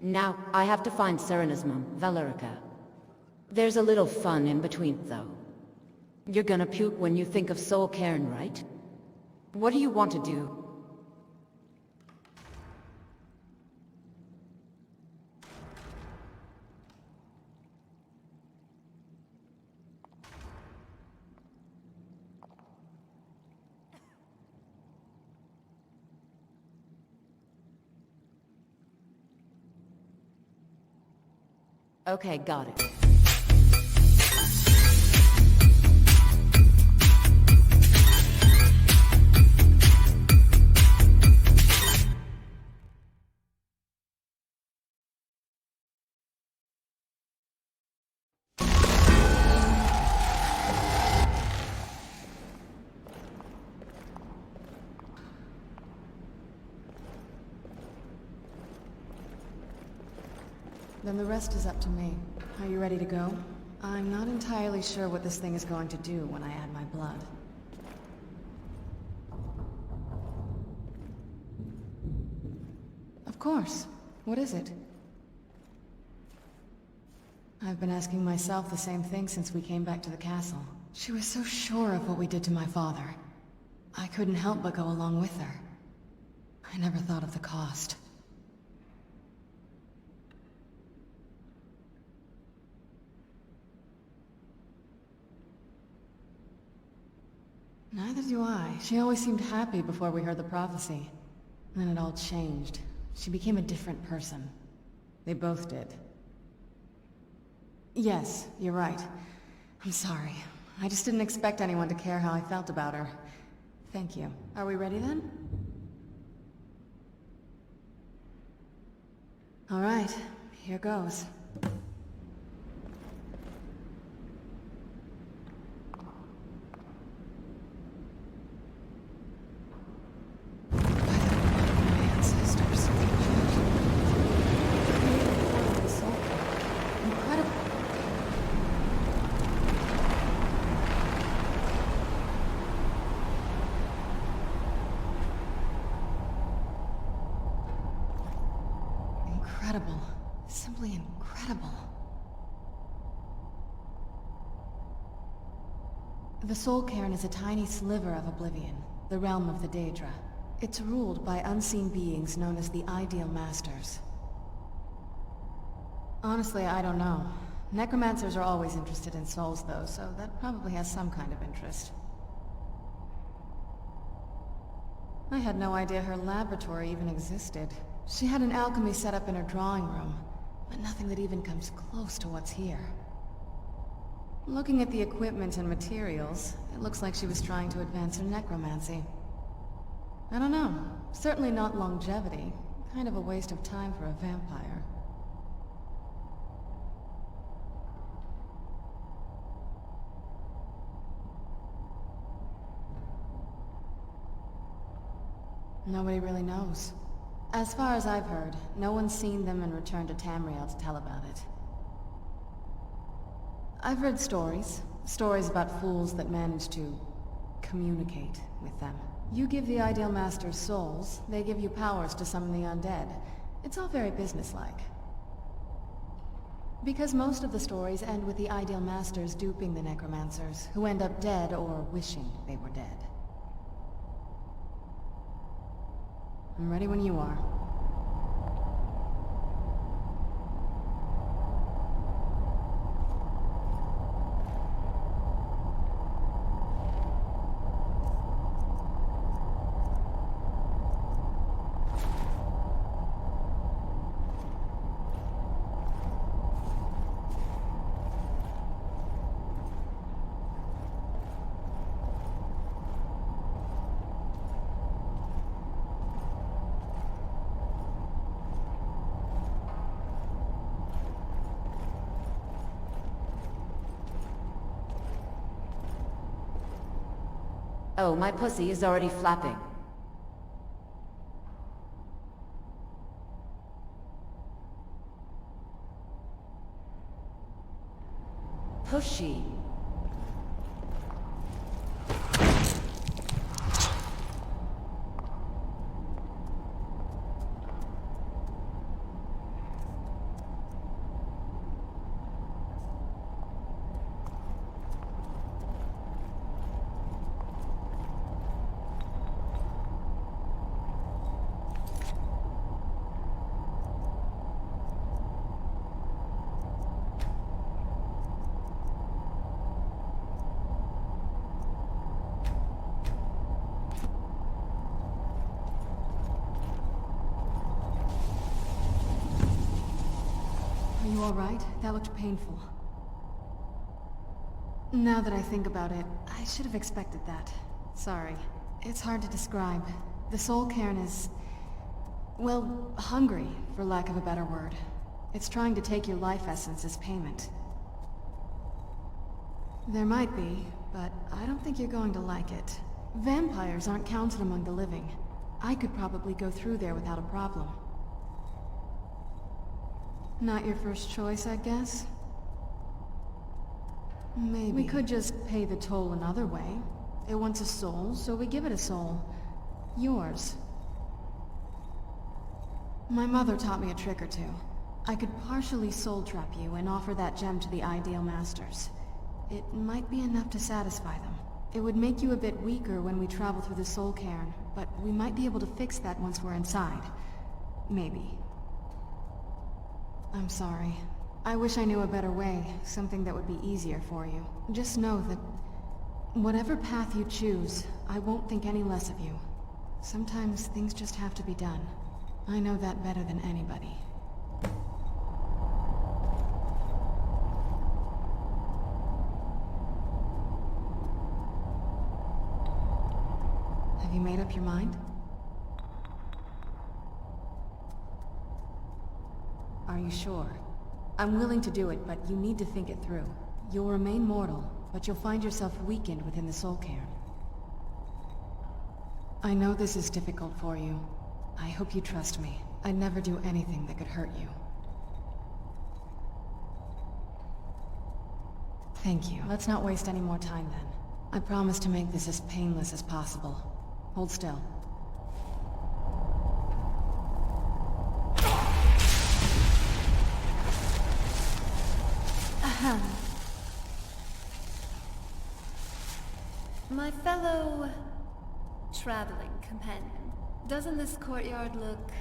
Now, I have to find Serana's mom, Valerica. There's a little fun in between, though. You're gonna puke when you think of Soul Cairn, right? What do you want to do? Okay, got it. Then the rest is up to me. Are you ready to go? I'm not entirely sure what this thing is going to do when I add my blood. Of course. What is it? I've been asking myself the same thing since we came back to the castle. She was so sure of what we did to my father. I couldn't help but go along with her. I never thought of the cost. Neither do I. She always seemed happy before we heard the prophecy. Then it all changed. She became a different person. They both did. Yes, you're right. I'm sorry. I just didn't expect anyone to care how I felt about her. Thank you. Are we ready then? All right, here goes. Incredible. Simply incredible. The Soul Cairn is a tiny sliver of oblivion, the realm of the Daedra. It's ruled by unseen beings known as the Ideal Masters. Honestly, I don't know. Necromancers are always interested in souls, though, so that probably has some kind of interest. I had no idea her laboratory even existed. She had an alchemy set up in her drawing room, but nothing that even comes close to what's here. Looking at the equipment and materials, it looks like she was trying to advance her necromancy. I don't know. Certainly not longevity. Kind of a waste of time for a vampire. Nobody really knows. As far as I've heard, no one's seen them and returned to Tamriel to tell about it. I've read stories. Stories about fools that manage to communicate with them. You give the Ideal Masters souls, they give you powers to summon the undead. It's all very businesslike. Because most of the stories end with the Ideal Masters duping the necromancers, who end up dead or wishing they were dead. I'm ready when you are. Oh, my pussy is already flapping. Pushy. alright? That looked painful. Now that I think about it, I should have expected that. Sorry. It's hard to describe. The soul Cairn is... well, hungry, for lack of a better word. It's trying to take your life essence as payment. There might be, but I don't think you're going to like it. Vampires aren't counted among the living. I could probably go through there without a problem. Not your first choice, I guess? Maybe. We could just pay the toll another way. It wants a soul, so we give it a soul. Yours. My mother taught me a trick or two. I could partially soul trap you and offer that gem to the Ideal Masters. It might be enough to satisfy them. It would make you a bit weaker when we travel through the Soul Cairn, but we might be able to fix that once we're inside. Maybe. I'm sorry. I wish I knew a better way, something that would be easier for you. Just know that whatever path you choose, I won't think any less of you. Sometimes things just have to be done. I know that better than anybody. Have you made up your mind? Are you sure? I'm willing to do it, but you need to think it through. You'll remain mortal, but you'll find yourself weakened within the Soul Cairn. I know this is difficult for you. I hope you trust me. I'd never do anything that could hurt you. Thank you. Let's not waste any more time then. I promise to make this as painless as possible. Hold still. Ahem. My fellow... traveling companion, doesn't this courtyard look...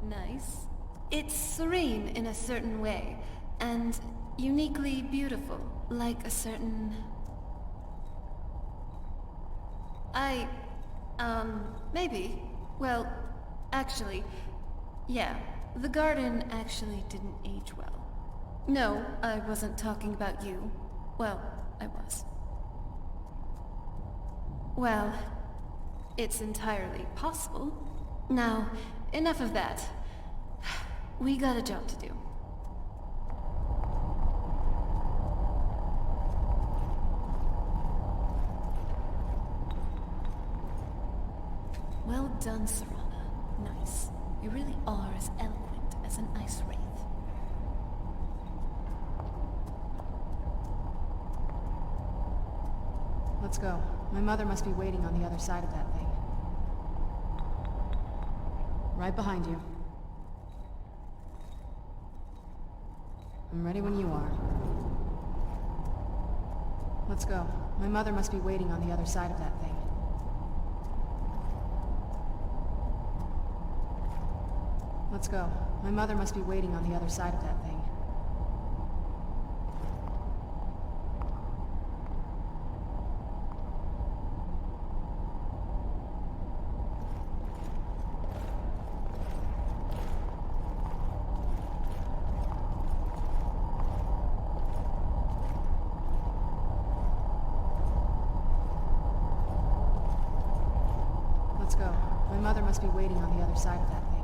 nice? It's serene in a certain way, and uniquely beautiful, like a certain... maybe. Well, actually, yeah, the garden actually didn't age well. No, I wasn't talking about you. Well, I was. Well, it's entirely possible. Now, enough of that. We got a job to do. Well done, Serana. Nice. You really are as eloquent as an ice wraith. Let's go. My mother must be waiting on the other side of that thing. Right behind you. I'm ready when you are. Let's go. My mother must be waiting on the other side of that thing. Let's go. My mother must be waiting on the other side of that thing. Let's go. My mother must be waiting on the other side of that thing.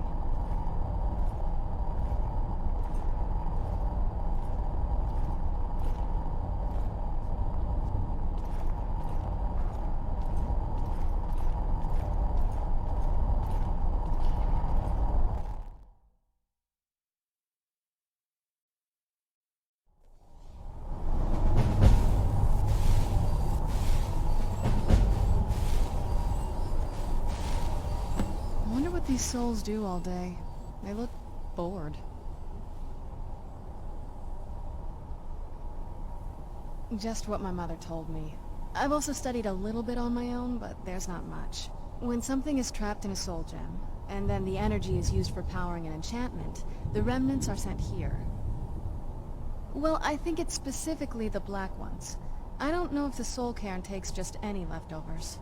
These souls do all day. They look bored. Just what my mother told me. I've also studied a little bit on my own, but there's not much. When something is trapped in a soul gem, and then the energy is used for powering an enchantment, the remnants are sent here. Well, I think it's specifically the black ones. I don't know if the Soul Cairn takes just any leftovers.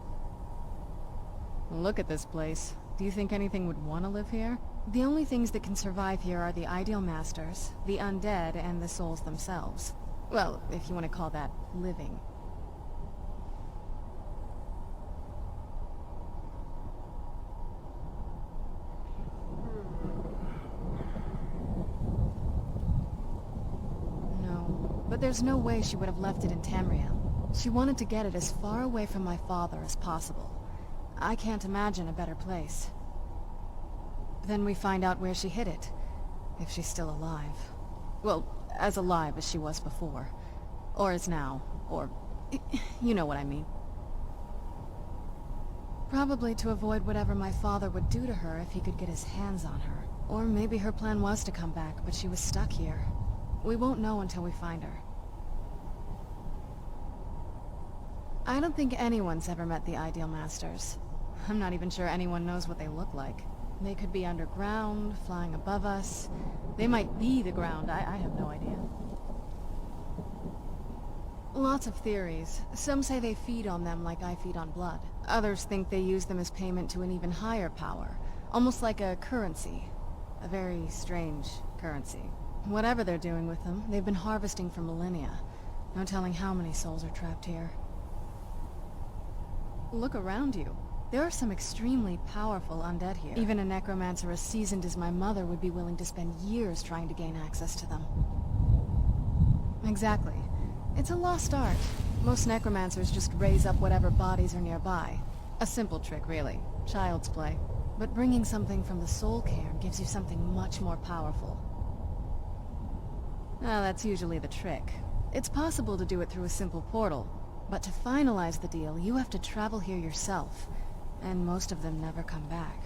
Look at this place. Do you think anything would want to live here? The only things that can survive here are the Ideal Masters, the undead, and the souls themselves. Well, if you want to call that living. No, but there's no way she would have left it in Tamriel. She wanted to get it as far away from my father as possible. I can't imagine a better place. Then we find out where she hid it, if she's still alive. Well, as alive as she was before. Or is now, or... you know what I mean. Probably to avoid whatever my father would do to her if he could get his hands on her. Or maybe her plan was to come back, but she was stuck here. We won't know until we find her. I don't think anyone's ever met the Ideal Masters. I'm not even sure anyone knows what they look like. They could be underground, flying above us. They might be the ground, I have no idea. Lots of theories. Some say they feed on them like I feed on blood. Others think they use them as payment to an even higher power. Almost like a currency. A very strange currency. Whatever they're doing with them, they've been harvesting for millennia. No telling how many souls are trapped here. Look around you. There are some extremely powerful undead here. Even a necromancer as seasoned as my mother would be willing to spend years trying to gain access to them. Exactly. It's a lost art. Most necromancers just raise up whatever bodies are nearby. A simple trick, really. Child's play. But bringing something from the soul cairn gives you something much more powerful. Well, that's usually the trick. It's possible to do it through a simple portal, but to finalize the deal, you have to travel here yourself. And most of them never come back.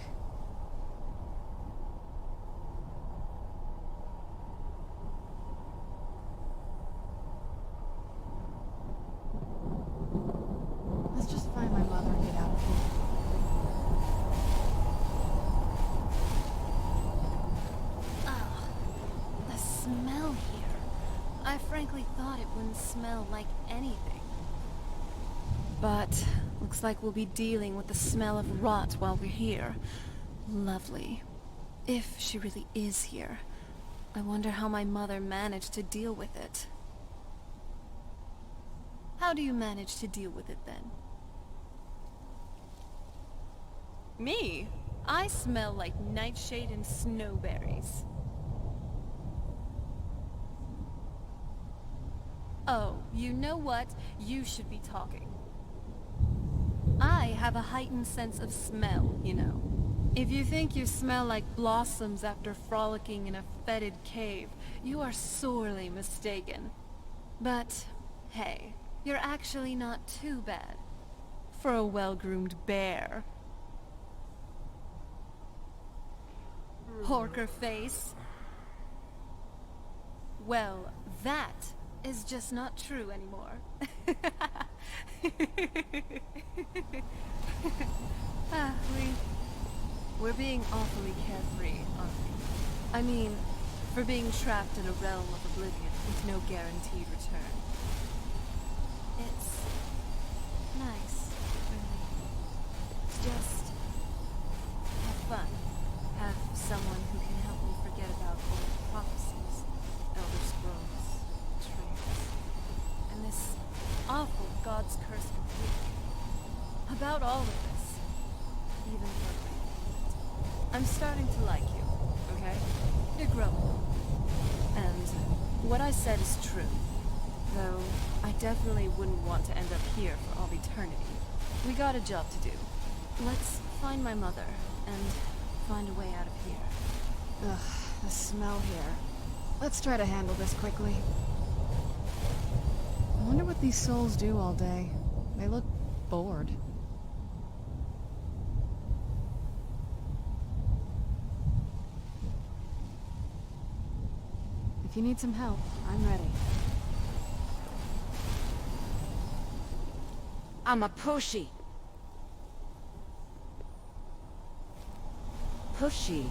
Let's just find my mother and get out of here. The smell here. I frankly thought it wouldn't smell like anything. But looks like we'll be dealing with the smell of rot while we're here. Lovely. If she really is here. I wonder how my mother managed to deal with it. How do you manage to deal with it then? Me? I smell like Nightshade and snowberries. Oh, you know what? You should be talking. I have a heightened sense of smell, you know. If you think you smell like blossoms after frolicking in a fetid cave, you are sorely mistaken. But, hey, you're actually not too bad. For a well-groomed bear. Porker face. Well, that is just not true anymore. We're being awfully carefree, aren't we? I mean, for being trapped in a realm of oblivion with no guaranteed return. It's nice, really. It's just have fun. Have someone who can help me forget about old prophecies, elder scrolls, betrayals, and this awful God's curse completely. About all of this. Even though I'm starting to like you, okay? You're growing. And what I said is true. Though, I definitely wouldn't want to end up here for all eternity. We got a job to do. Let's find my mother, and find a way out of here. Ugh, the smell here. Let's try to handle this quickly. I wonder what these souls do all day. They look bored. If you need some help, I'm ready. I'm a pushy. Pushy.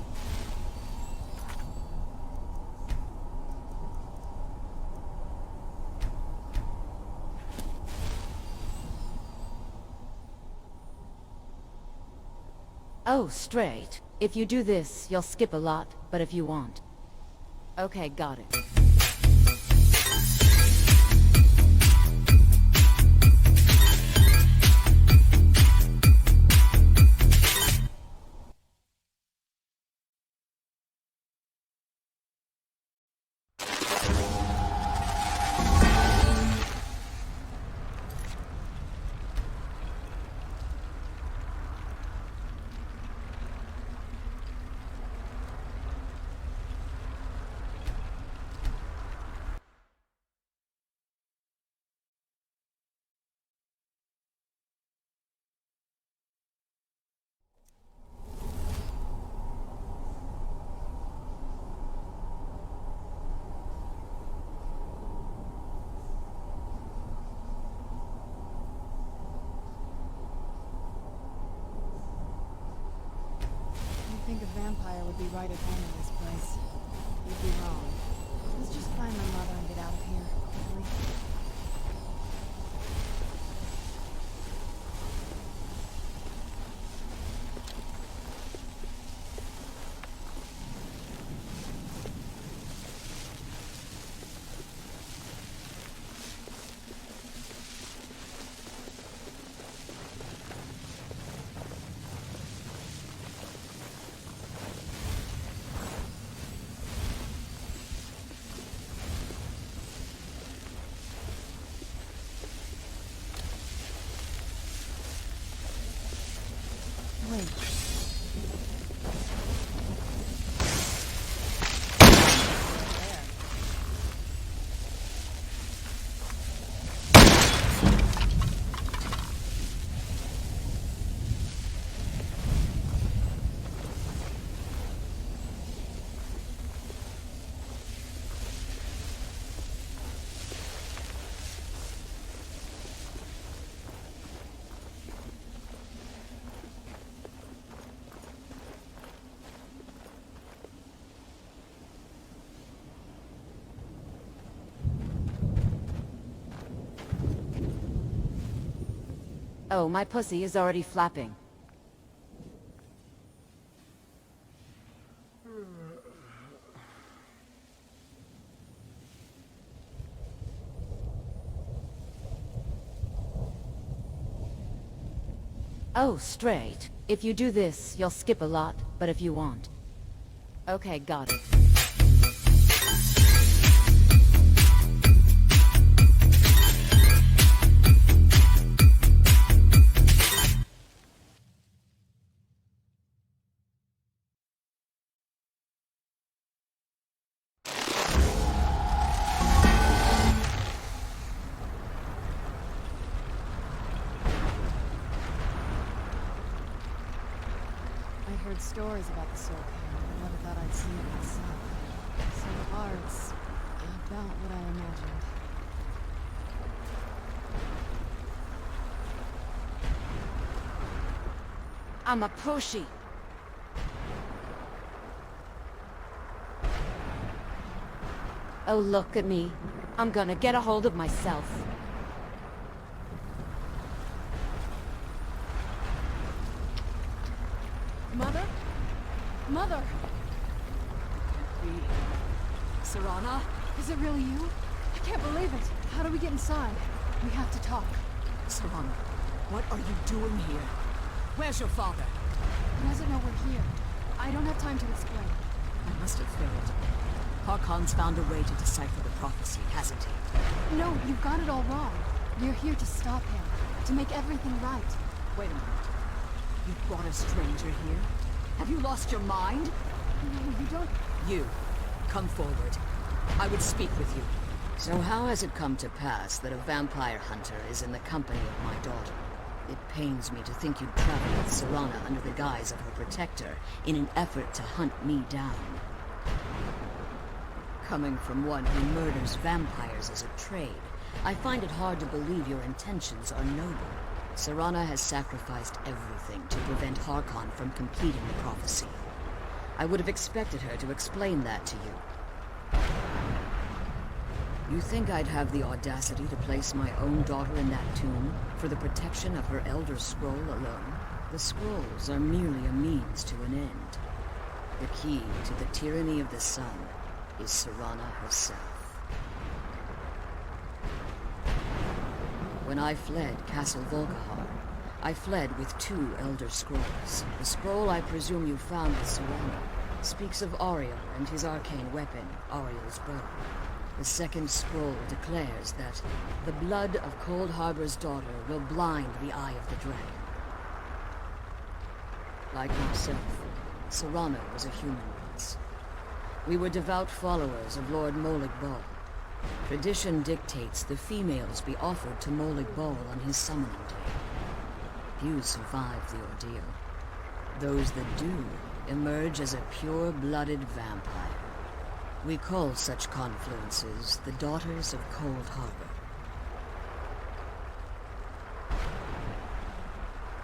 Oh, straight. If you do this, you'll skip a lot, but if you want. Okay, got it. You'd think a vampire would be right at home in this place. You'd be wrong. Let's just find my mother and get out of here, quickly. Wait. Oh, my pussy is already flapping. Oh, straight. If you do this, you'll skip a lot, but if you want. Okay, got it. I heard stories about the Soul Cairn, but never thought I'd see it myself. So far, it's about what I imagined. I'm a pushy. Oh, look at me. I'm gonna get a hold of myself. Mother? Mother! Serana? Is it really you? I can't believe it. How do we get inside? We have to talk. Serana, what are you doing here? Where's your father? He doesn't know we're here. I don't have time to explain. I must have failed. Harkon's found a way to decipher the prophecy, hasn't he? No, you've got it all wrong. We're here to stop him. To make everything right. Wait a minute. You brought a stranger here? Have you lost your mind? No, you don't... You, come forward. I would speak with you. So how has it come to pass that a vampire hunter is in the company of my daughter? It pains me to think you'd travel with Serana under the guise of her protector in an effort to hunt me down. Coming from one who murders vampires as a trade, I find it hard to believe your intentions are noble. Serana has sacrificed everything to prevent Harkon from completing the prophecy. I would have expected her to explain that to you. You think I'd have the audacity to place my own daughter in that tomb for the protection of her Elder Scroll alone? The scrolls are merely a means to an end. The key to the tyranny of the sun is Serana herself. When I fled Castle Volkihar, I fled with 2 Elder Scrolls. The scroll I presume you found with Serana speaks of Ariel and his arcane weapon, Ariel's bow. The second scroll declares that the blood of Cold Harbor's daughter will blind the eye of the dragon. Like myself, Serana was a human once. We were devout followers of Lord Molig Bal. Tradition dictates the females be offered to Molig Bal on his summoning day. Few survive the ordeal. Those that do emerge as a pure-blooded vampire. We call such confluences the Daughters of Cold Harbor.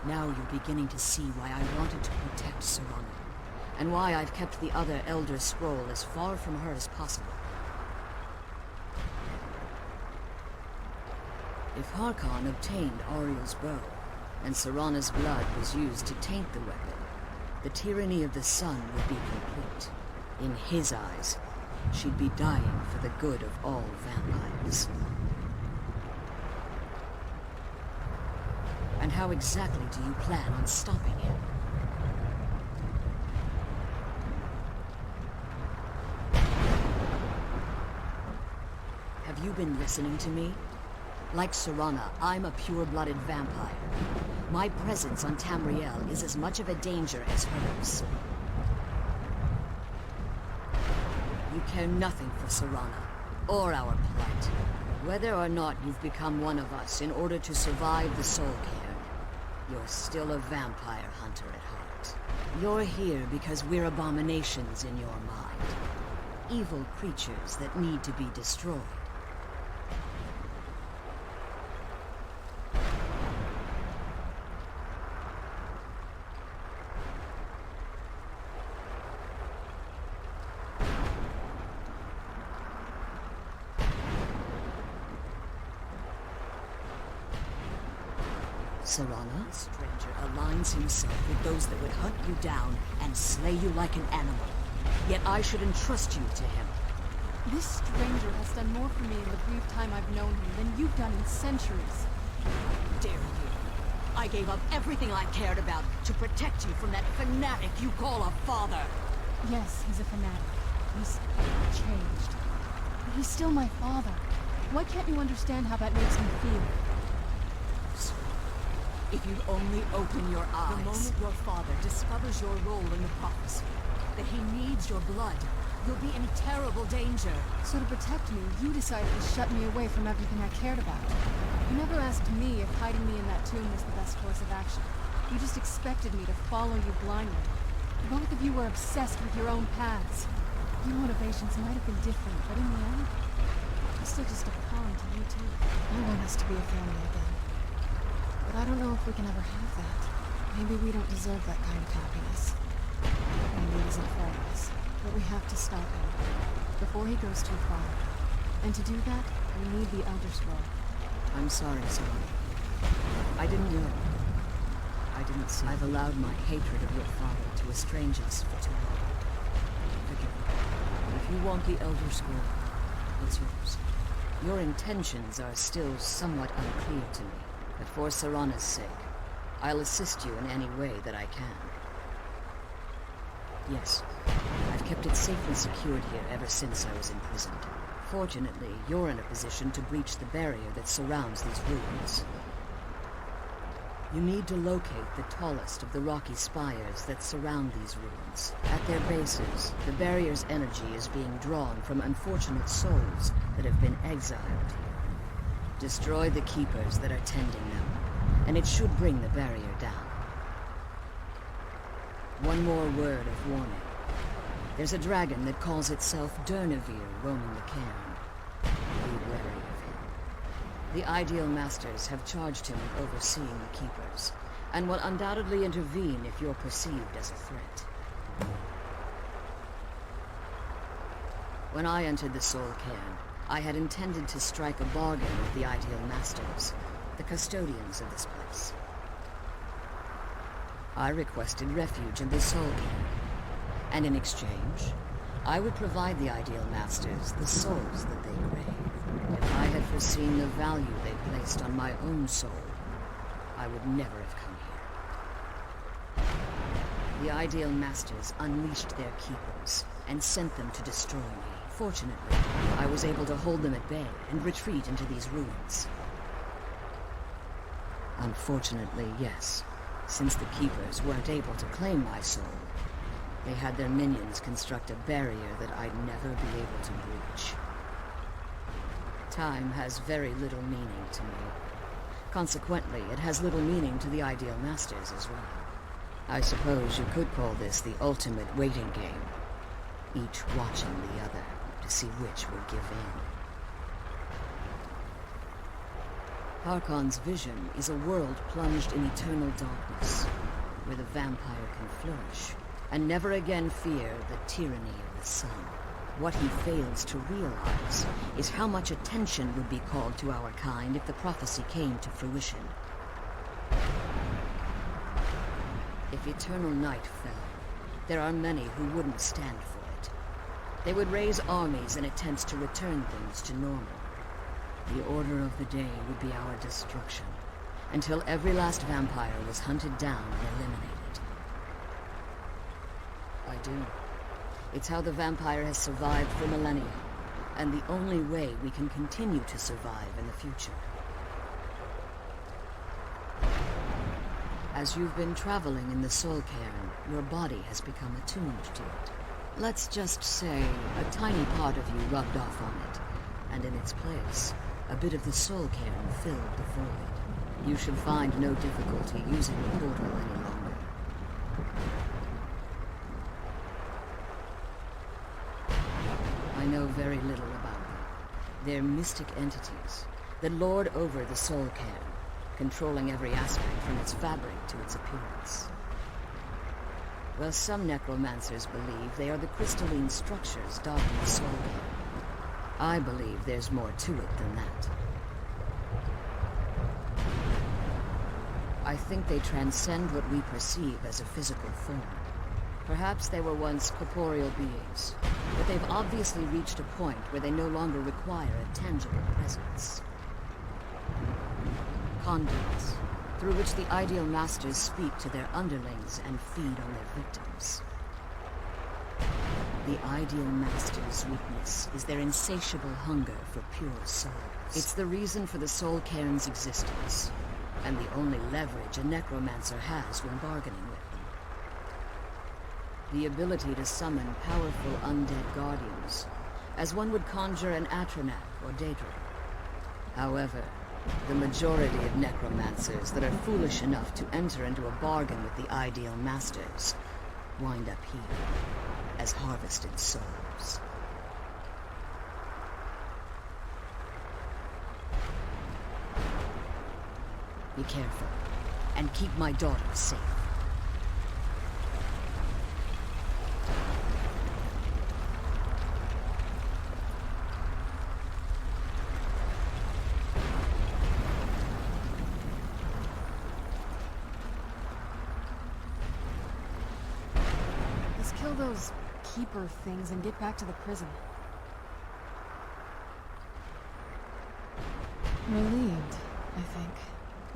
Now you're beginning to see why I wanted to protect Serana, and why I've kept the other Elder Scroll as far from her as possible. If Harkon obtained Ariel's bow, and Serana's blood was used to taint the weapon, the tyranny of the sun would be complete. In his eyes, she'd be dying for the good of all vampires. And how exactly do you plan on stopping him? Have you been listening to me? Like Serana, I'm a pure-blooded vampire. My presence on Tamriel is as much of a danger as hers. You care nothing for Serana, or our plight. Whether or not you've become one of us in order to survive the Soul Cairn, you're still a vampire hunter at heart. You're here because we're abominations in your mind. Evil creatures that need to be destroyed. Serana, the stranger aligns himself with those that would hunt you down and slay you like an animal. Yet I should entrust you to him. This stranger has done more for me in the brief time I've known him than you've done in centuries. Dare you? I gave up everything I cared about to protect you from that fanatic you call a father. Yes, he's a fanatic. He's changed. But he's still my father. Why can't you understand how that makes me feel? If you'd only open your eyes. The moment your father discovers your role in the prophecy, that he needs your blood, you'll be in terrible danger. So to protect me, you decided to shut me away from everything I cared about. You never asked me if hiding me in that tomb was the best course of action. You just expected me to follow you blindly. Both of you were obsessed with your own paths. Your motivations might have been different, but in the end, I'm still just a pawn to you too. I want us to be a family again. But I don't know if we can ever have that. Maybe we don't deserve that kind of happiness. Maybe it isn't for us. But we have to stop him before he goes too far. And to do that, we need the Elder Scroll. I'm sorry, Serana. I didn't know. I didn't see. I've allowed my hatred of your father to estrange us for too long. Forgive me. If you want the Elder Scroll, it's yours. Your intentions are still somewhat unclear to me. But for Serana's sake, I'll assist you in any way that I can. Yes, I've kept it safe and secured here ever since I was imprisoned. Fortunately, you're in a position to breach the barrier that surrounds these ruins. You need to locate the tallest of the rocky spires that surround these ruins. At their bases, the barrier's energy is being drawn from unfortunate souls that have been exiled here. Destroy the keepers that are tending them, and it should bring the barrier down. One more word of warning. There's a dragon that calls itself Durnehviir roaming the Cairn. Be wary of him. The Ideal Masters have charged him with overseeing the keepers, and will undoubtedly intervene if you're perceived as a threat. When I entered the Soul Cairn, I had intended to strike a bargain with the Ideal Masters, the custodians of this place. I requested refuge in the Soul Cairn, And in exchange, I would provide the Ideal Masters the souls that they crave. If I had foreseen the value they placed on my own soul, I would never have come here. The Ideal Masters unleashed their keepers and sent them to destroy me. Fortunately, I was able to hold them at bay and retreat into these ruins. Unfortunately, yes, since the keepers weren't able to claim my soul, they had their minions construct a barrier that I'd never be able to breach. Time has very little meaning to me. Consequently, it has little meaning to the Ideal Masters as well. I suppose you could call this the ultimate waiting game, each watching the other to see which will give in. Harkon's vision is a world plunged in eternal darkness, where the vampire can flourish, and never again fear the tyranny of the sun. What he fails to realize is how much attention would be called to our kind if the prophecy came to fruition. If eternal night fell, there are many who wouldn't stand for it. They would raise armies in attempts to return things to normal. The order of the day would be our destruction, until every last vampire was hunted down and eliminated. I do. It's how the vampire has survived for millennia, and the only way we can continue to survive in the future. As you've been traveling in the Soul Cairn, your body has become attuned to it. Let's just say a tiny part of you rubbed off on it, and in its place, a bit of the Soul Cairn filled the void. You should find no difficulty using the portal any longer. I know very little about them. They're mystic entities that lord over the Soul Cairn, controlling every aspect from its fabric to its appearance. Well, some necromancers believe they are the crystalline structures darkening the Soul Cairn. I believe there's more to it than that. I think they transcend what we perceive as a physical form. Perhaps they were once corporeal beings, but they've obviously reached a point where they no longer require a tangible presence. Conduits, through which the Ideal Masters speak to their underlings and feed on their victims. The Ideal Masters' weakness is their insatiable hunger for pure souls. It's the reason for the Soul Cairn's existence, and the only leverage a necromancer has when bargaining with them. The ability to summon powerful undead guardians, as one would conjure an Atronak or Daedra. However, the majority of necromancers that are foolish enough to enter into a bargain with the Ideal Masters wind up here as harvested souls. Be careful, and keep my daughter safe. Let's kill those keeper things and get back to the prison. Relieved, I think.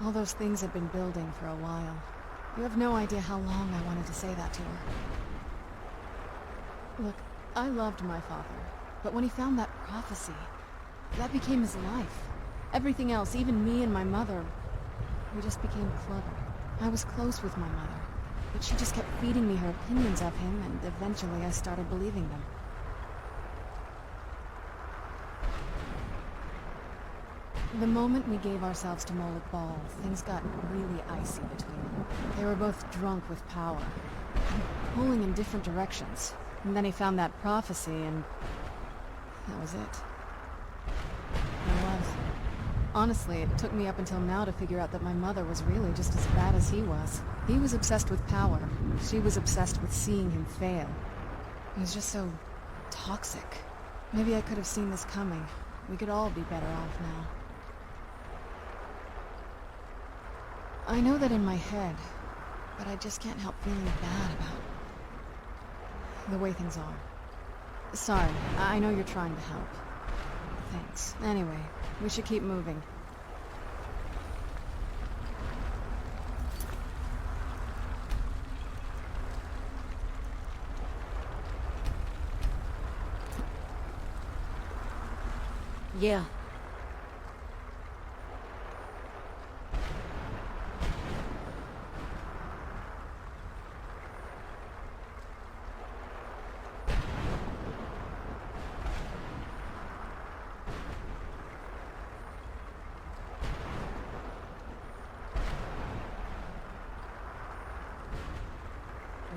All those things had been building for a while. You have no idea how long I wanted to say that to her. Look, I loved my father, but when he found that prophecy, that became his life. Everything else, even me and my mother, we just became clever. I was close with my mother, but she just kept feeding me her opinions of him, and eventually I started believing them. The moment we gave ourselves to Mold Ball, things got really icy between them. They were both drunk with power, and pulling in different directions. And then he found that prophecy, and that was it. I was. Honestly, it took me up until now to figure out that my mother was really just as bad as he was. He was obsessed with power. She was obsessed with seeing him fail. He was just so toxic. Maybe I could have seen this coming. We could all be better off now. I know that in my head, but I just can't help feeling bad about the way things are. Sorry, I know you're trying to help. Thanks. Anyway, we should keep moving. Yeah.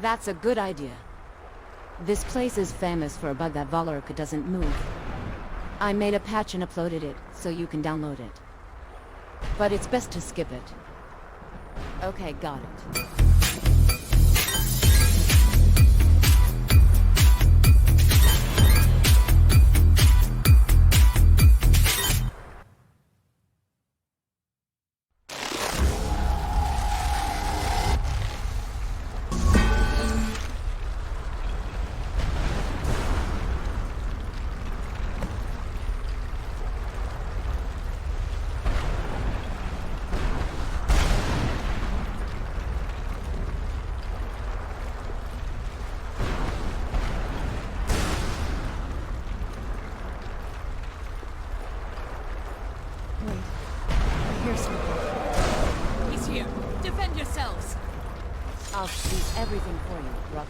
That's a good idea. This place is famous for a bug that Valerica doesn't move. I made a patch and uploaded it, so you can download it. But it's best to skip it. Okay, got it. He's here. Defend yourselves. I'll do everything for you, brother.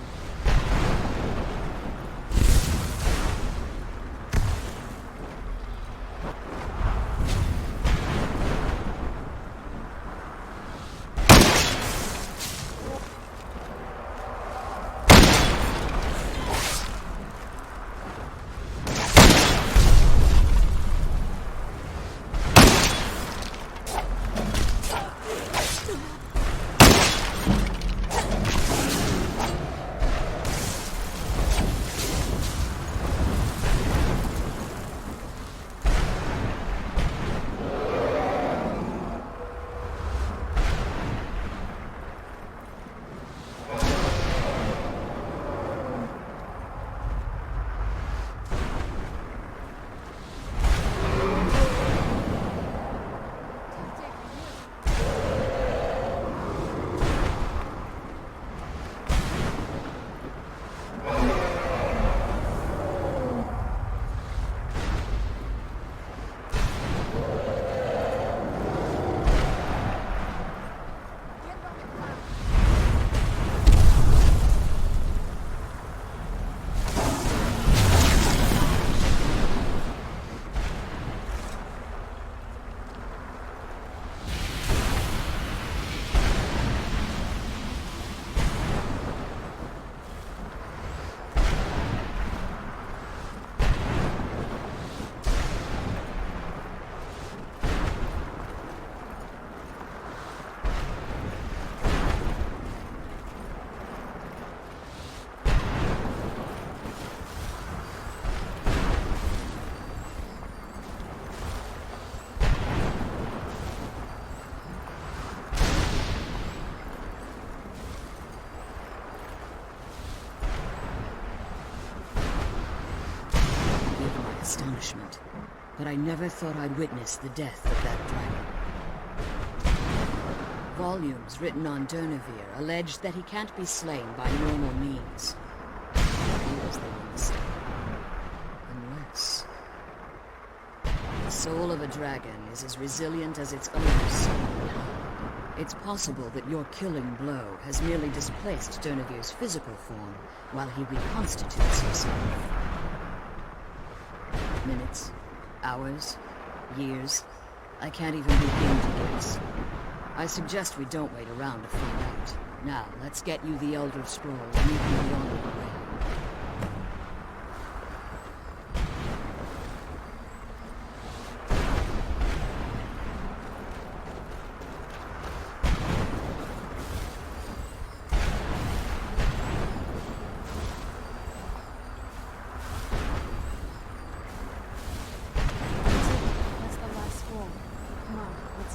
Astonishment, but I never thought I'd witness the death of that dragon. Volumes written on Durnehviir allege that he can't be slain by normal means. It appears they were mistaken. Unless... the soul of a dragon is as resilient as its owner's soul. It's possible that your killing blow has merely displaced Durnehviir's physical form while he reconstitutes himself. Minutes, hours, years. I can't even begin to guess. I suggest we don't wait around to find out. Now, let's get you the Elder Scroll and you can be on your way.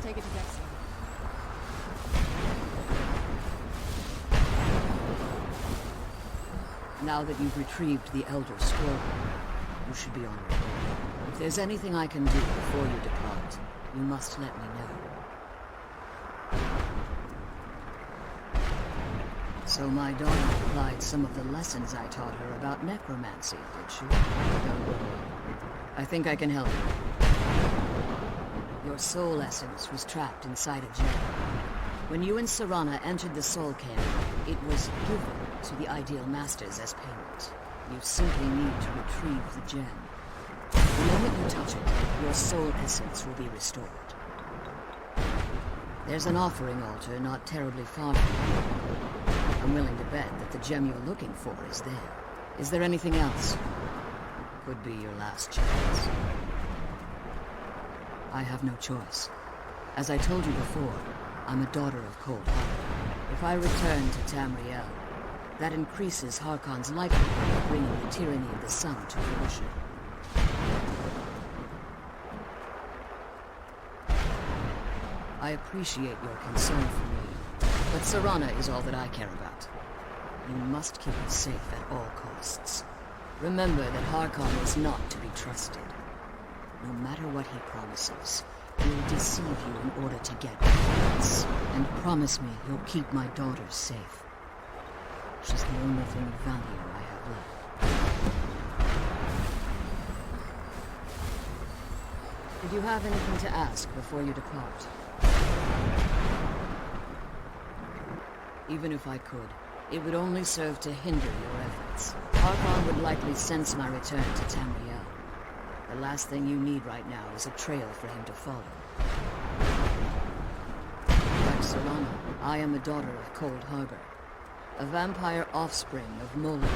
Take it to Dexter. Now that you've retrieved the Elder Scroll, you should be on your way. If there's anything I can do before you depart, you must let me know. So my daughter applied some of the lessons I taught her about necromancy, did she? Don't worry. I think I can help you. Your soul essence was trapped inside a gem. When you and Serana entered the Soul Cairn, it was given to the Ideal Masters as payment. You simply need to retrieve the gem. The moment you touch it, your soul essence will be restored. There's an offering altar not terribly far from you. I'm willing to bet that the gem you're looking for is there. Is there anything else? Could be your last chance. I have no choice. As I told you before, I'm a daughter of Cold Heart. If I return to Tamriel, that increases Harkon's likelihood of bringing the tyranny of the sun to fruition. I appreciate your concern for me, but Serana is all that I care about. You must keep it safe at all costs. Remember that Harkon is not to be trusted. No matter what he promises, he'll deceive you in order to get vengeance. And promise me you'll keep my daughter safe. She's the only thing of value I have left. Did you have anything to ask before you depart? Even if I could, it would only serve to hinder your efforts. Harkon would likely sense my return to Tamriel. The last thing you need right now is a trail for him to follow. Like Serana, I am a daughter of Cold Harbor, a vampire offspring of Mold.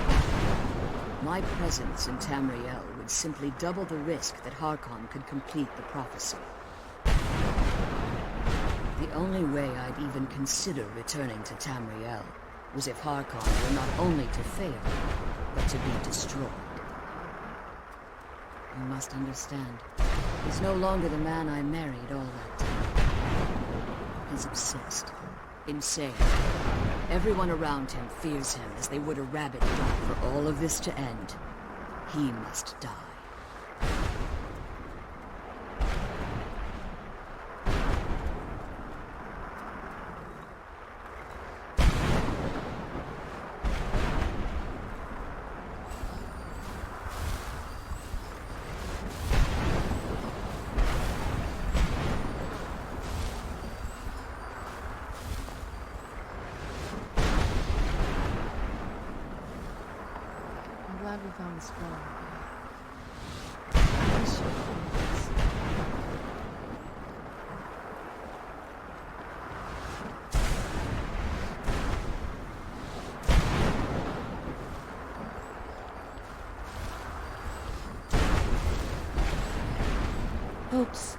My presence in Tamriel would simply double the risk that Harkon could complete the prophecy. The only way I'd even consider returning to Tamriel was if Harkon were not only to fail, but to be destroyed. You must understand, he's no longer the man I married all that time. He's obsessed, insane. Everyone around him fears him as they would a rabid dog. For all of this to end, he must die. I'm glad we found the scroll. Oops.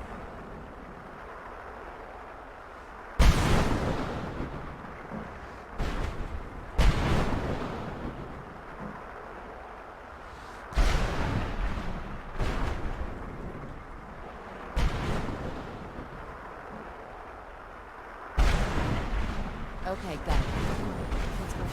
Okay, got it. Let's go.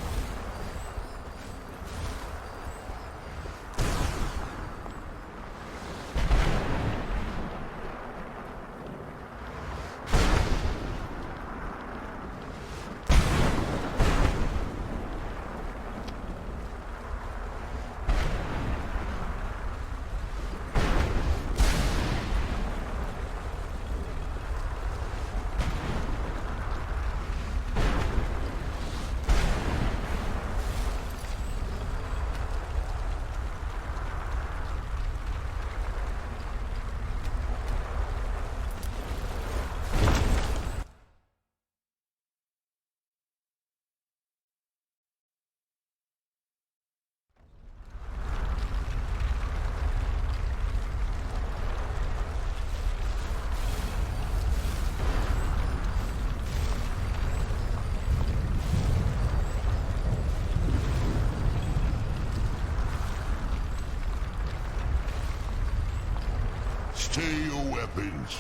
Stay your weapons.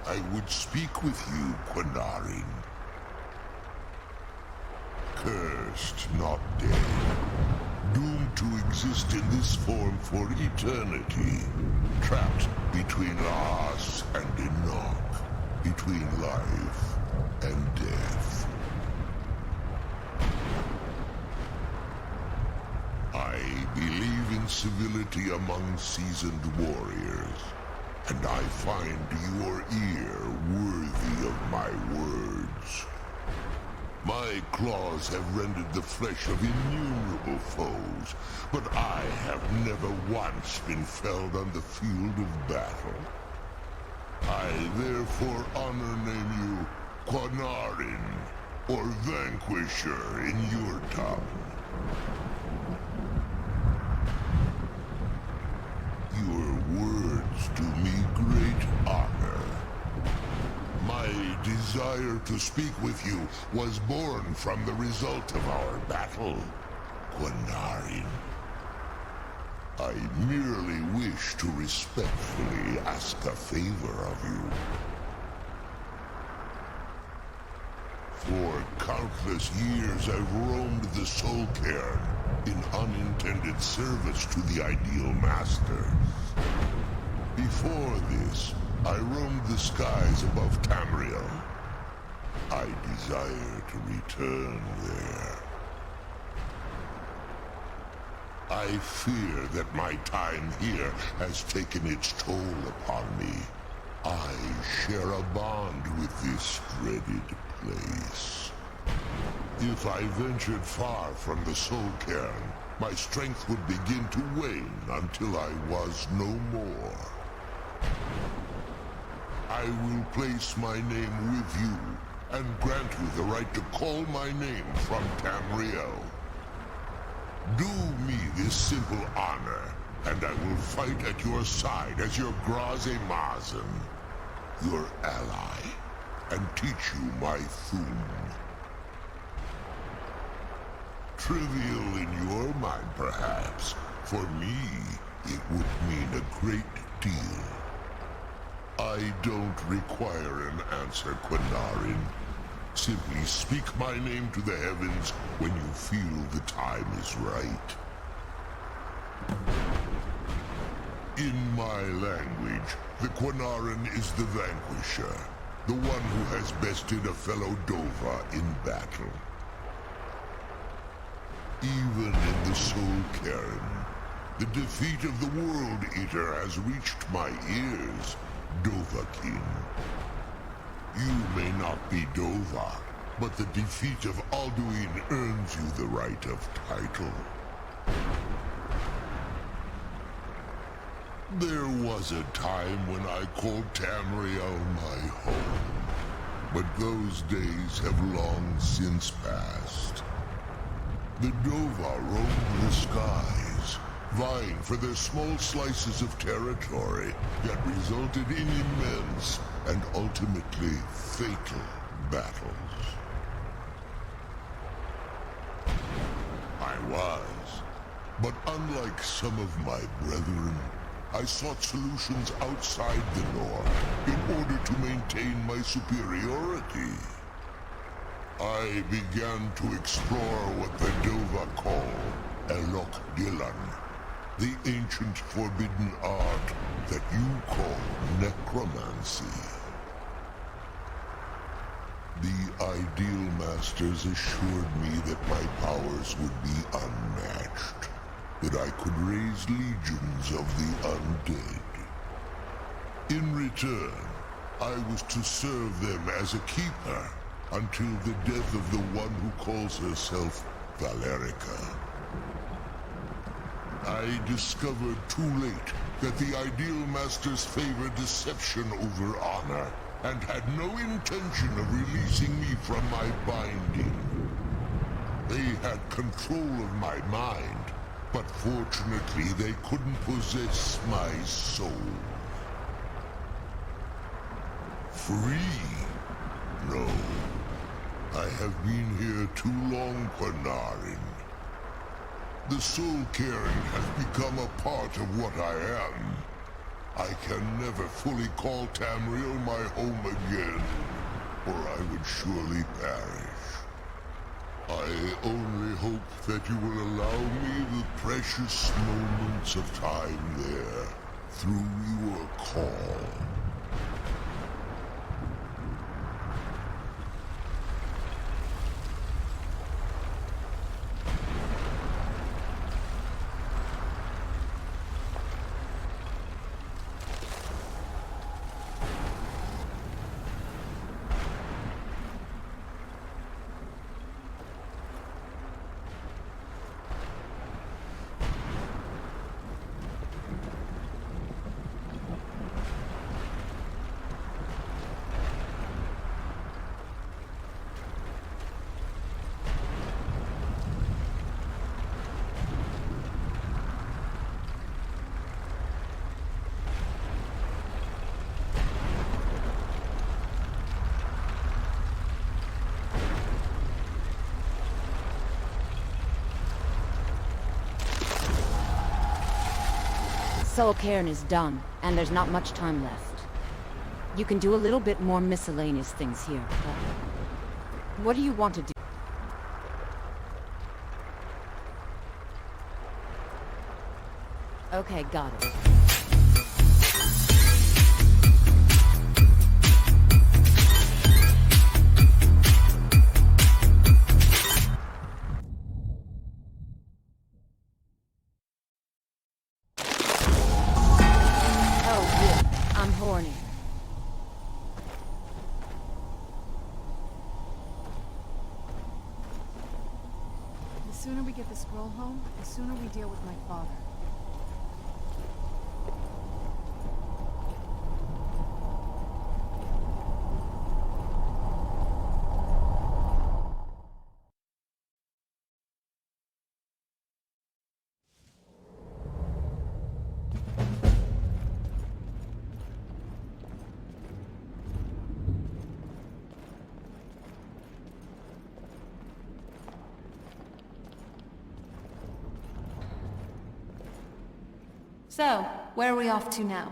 I would speak with you, Quinarin. Cursed, not dead. doomed to exist in this form for eternity, trapped between Laas and Enoch, between life and death. I believe in civility among seasoned warriors, and I find your ear worthy of my words. My claws have rendered the flesh of innumerable foes, but I have never once been felled on the field of battle. I therefore name you Quanarin, or Vanquisher in your tongue. Your words do me great honor. My desire to speak with you was born from the result of our battle, Quanarin. I merely wish to respectfully ask a favor of you. For countless years I've roamed the Soul Cairn in unintended service to the Ideal Masters. Before this, I roamed the skies above Tamriel. I desire to return there. I fear that my time here has taken its toll upon me. I share a bond with this dreaded place. If I ventured far from the Soul Cairn, my strength would begin to wane until I was no more. I will place my name with you and grant you the right to call my name from Tamriel. Do me this simple honor, and I will fight at your side as your Graze Mazen, your ally, and teach you my Thum. Trivial in your mind, perhaps. For me, it would mean a great deal. I don't require an answer, Quanarin. Simply speak my name to the heavens when you feel the time is right. In my language, the Quanarin is the vanquisher, the one who has bested a fellow Dova in battle. Even in the Soul Cairn, the defeat of the World Eater has reached my ears, Dovahkiin. You may not be Dova, but the defeat of Alduin earns you the right of title. There was a time when I called Tamriel my home, but those days have long since passed. The Dova roamed the skies, vying for their small slices of territory that resulted in immense and ultimately fatal battles. I was, but unlike some of my brethren, I sought solutions outside the norm in order to maintain my superiority. I began to explore what the Dova call Elok Dylan, the ancient forbidden art that you call necromancy. The Ideal Masters assured me that my powers would be unmatched, that I could raise legions of the undead. In return, I was to serve them as a keeper until the death of the one who calls herself Valerica. I discovered too late that the Ideal Masters favor deception over honor, and had no intention of releasing me from my binding. They had control of my mind, but fortunately they couldn't possess my soul. Free? No. I have been here too long, Quanarin. The Soul Cairn has become a part of what I am. I can never fully call Tamriel my home again, or I would surely perish. I only hope that you will allow me the precious moments of time there, through your call. So Cairn is done, and there's not much time left. You can do a little bit more miscellaneous things here, but what do you want to do? Okay, got it. The sooner we get the scroll home, the sooner we deal with my father. So, where are we off to now?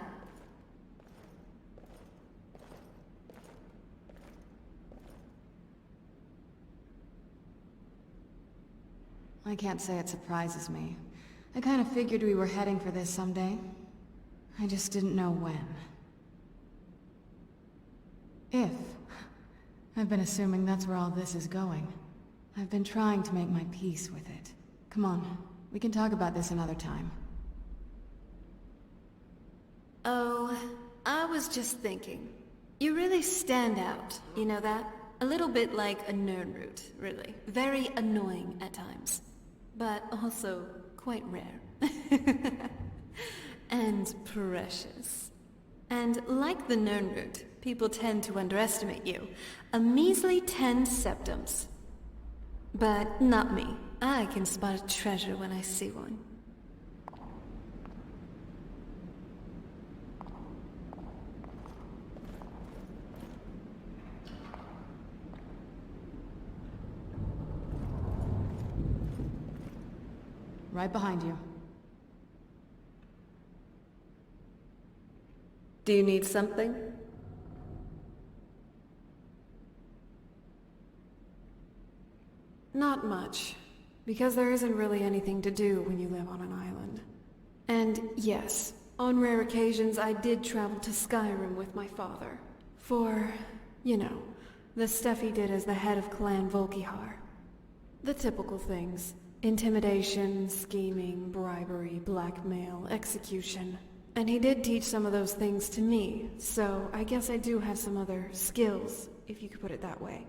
I can't say it surprises me. I kind of figured we were heading for this someday. I just didn't know when. If. I've been assuming that's where all this is going. I've been trying to make my peace with it. Come on, we can talk about this another time. Oh, I was just thinking. You really stand out, you know that? A little bit like a Nirnroot, really. Very annoying at times. But also quite rare. And precious. And like the Nirnroot, people tend to underestimate you. A measly 10 septums. But not me. I can spot a treasure when I see one. Right behind you. Do you need something? Not much, because there isn't really anything to do when you live on an island. And yes, on rare occasions I did travel to Skyrim with my father. For, you know, the stuff he did as the head of Clan Volkihar. The typical things. Intimidation, scheming, bribery, blackmail, execution. And he did teach some of those things to me, so I guess I do have some other skills, if you could put it that way.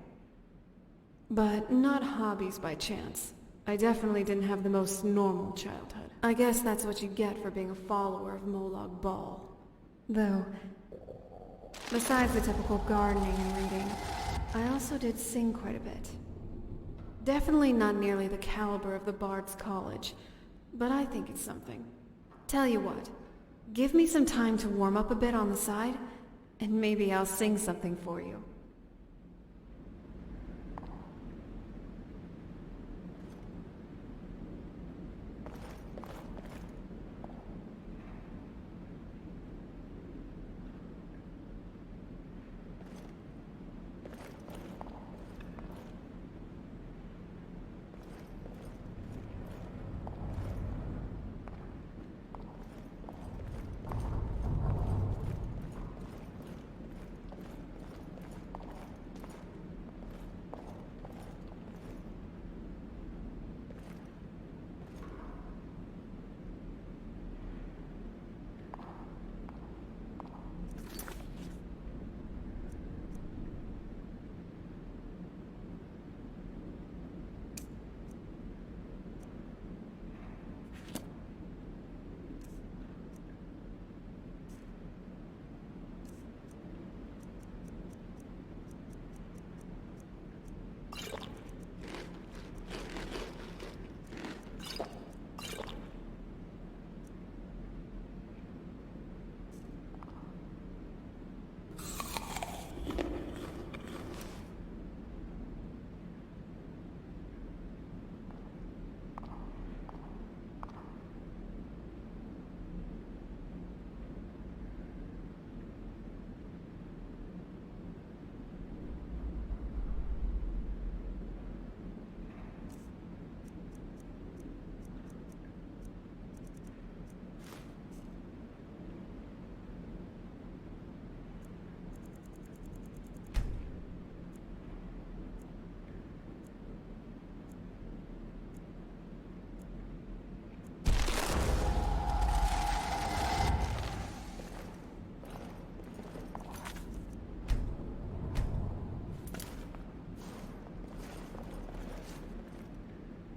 But not hobbies by chance. I definitely didn't have the most normal childhood. I guess that's what you get for being a follower of Molag Bal. Though, besides the typical gardening and reading, I also did sing quite a bit. Definitely not nearly the caliber of the Bard's College, but I think it's something. Tell you what, give me some time to warm up a bit on the side, and maybe I'll sing something for you.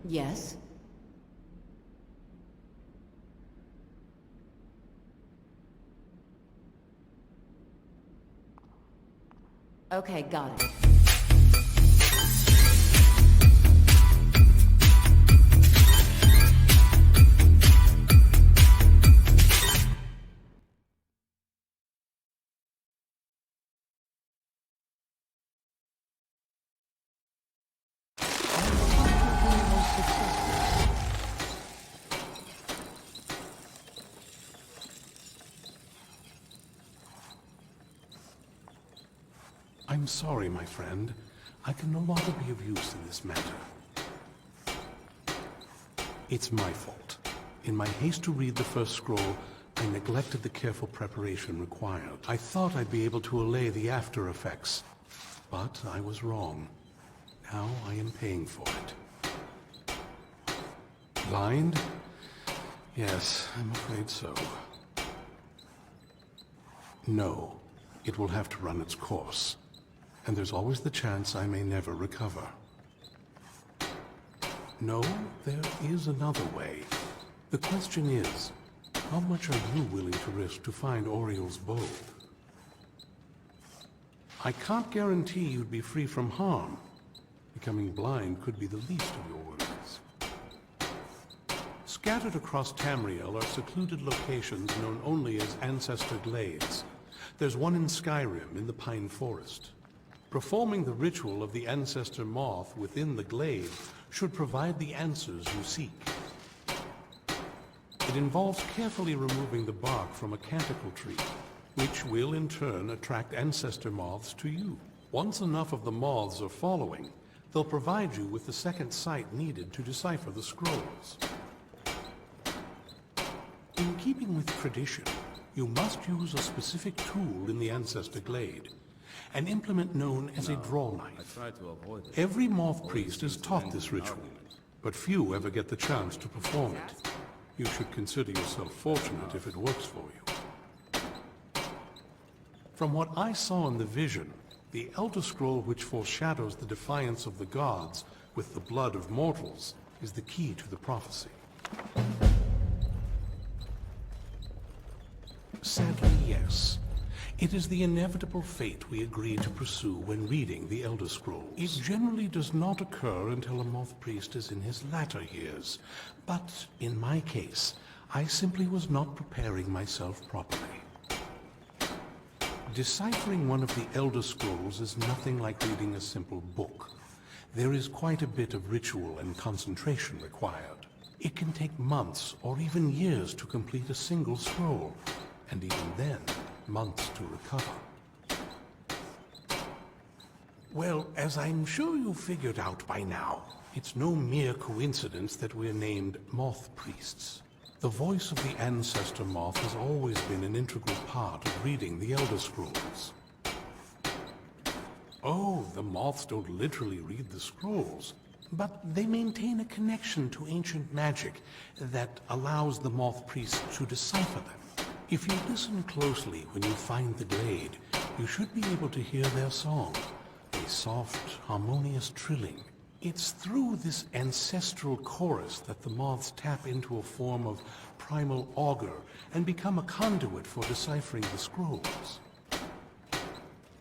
Yes? Okay, got it. I'm sorry, my friend. I can no longer be of use in this matter. It's my fault. In my haste to read the first scroll, I neglected the careful preparation required. I thought I'd be able to allay the after effects, but I was wrong. Now I am paying for it. Blind? Yes, I'm afraid so. No, it will have to run its course. And there's always the chance I may never recover. No, there is another way. The question is, how much are you willing to risk to find Oriel's bow? I can't guarantee you'd be free from harm. Becoming blind could be the least of your worries. Scattered across Tamriel are secluded locations known only as Ancestor Glades. There's one in Skyrim, in the Pine Forest. Performing the ritual of the Ancestor Moth within the glade should provide the answers you seek. It involves carefully removing the bark from a canticle tree, which will in turn attract Ancestor Moths to you. Once enough of the moths are following, they'll provide you with the second sight needed to decipher the scrolls. In keeping with tradition, you must use a specific tool in the Ancestor Glade, an implement known as a draw knife. Every moth priest is taught this ritual, but few ever get the chance to perform it. You should consider yourself fortunate if it works for you. From what I saw in the vision, the Elder Scroll which foreshadows the defiance of the gods with the blood of mortals is the key to the prophecy. Sadly, yes. It is the inevitable fate we agree to pursue when reading the Elder Scrolls. It generally does not occur until a moth priest is in his latter years. But in my case, I simply was not preparing myself properly. Deciphering one of the Elder Scrolls is nothing like reading a simple book. There is quite a bit of ritual and concentration required. It can take months or even years to complete a single scroll, and even then, months to recover. Well, as I'm sure you figured out by now, it's no mere coincidence that we're named Moth Priests. The voice of the Ancestor Moth has always been an integral part of reading the Elder Scrolls. Oh, the moths don't literally read the scrolls, but they maintain a connection to ancient magic that allows the Moth Priests to decipher them. If you listen closely when you find the glade, you should be able to hear their song, a soft, harmonious trilling. It's through this ancestral chorus that the moths tap into a form of primal augur and become a conduit for deciphering the scrolls.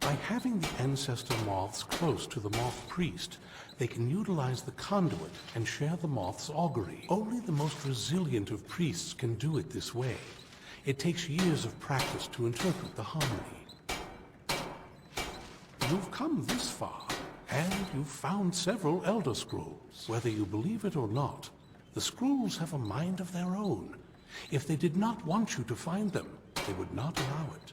By having the ancestor moths close to the moth priest, they can utilize the conduit and share the moth's augury. Only the most resilient of priests can do it this way. It takes years of practice to interpret the harmony. You've come this far, and you've found several Elder Scrolls. Whether you believe it or not, the scrolls have a mind of their own. If they did not want you to find them, they would not allow it.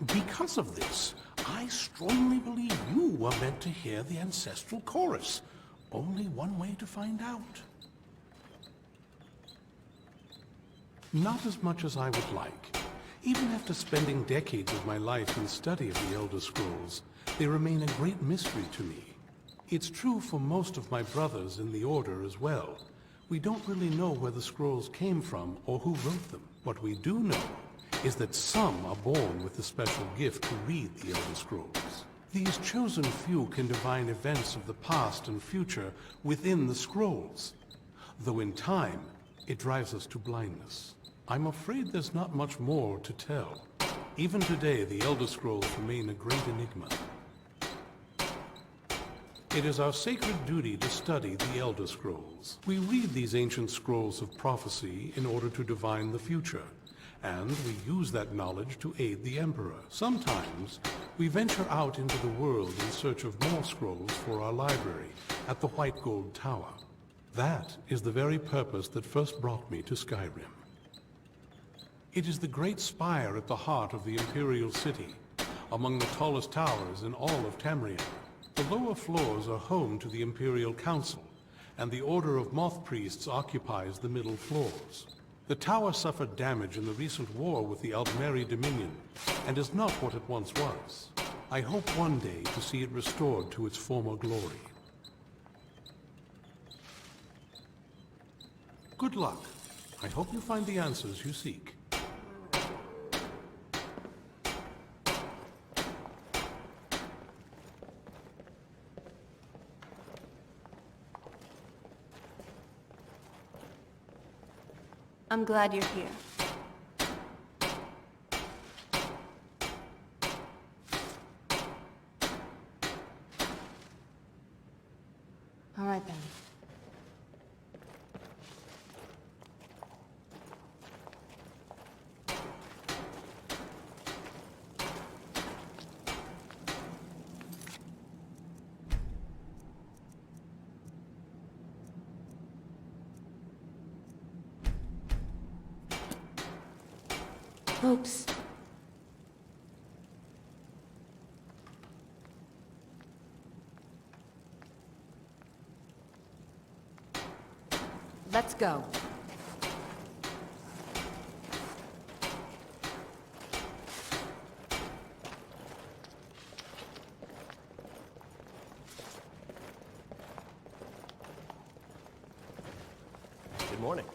Because of this, I strongly believe you were meant to hear the ancestral chorus. Only one way to find out. Not as much as I would like. Even after spending decades of my life in study of the Elder Scrolls, they remain a great mystery to me. It's true for most of my brothers in the Order as well. We don't really know where the scrolls came from or who wrote them. What we do know is that some are born with the special gift to read the Elder Scrolls. These chosen few can divine events of the past and future within the scrolls. Though in time, it drives us to blindness. I'm afraid there's not much more to tell. Even today, the Elder Scrolls remain a great enigma. It is our sacred duty to study the Elder Scrolls. We read these ancient scrolls of prophecy in order to divine the future, and we use that knowledge to aid the Emperor. Sometimes, we venture out into the world in search of more scrolls for our library at the White Gold Tower. That is the very purpose that first brought me to Skyrim. It is the great spire at the heart of the Imperial City, among the tallest towers in all of Tamriel. The lower floors are home to the Imperial Council, and the Order of Moth Priests occupies the middle floors. The tower suffered damage in the recent war with the Aldmeri Dominion, and is not what it once was. I hope one day to see it restored to its former glory. Good luck. I hope you find the answers you seek. I'm glad you're here. All right then. Oops. Let's go. Good morning.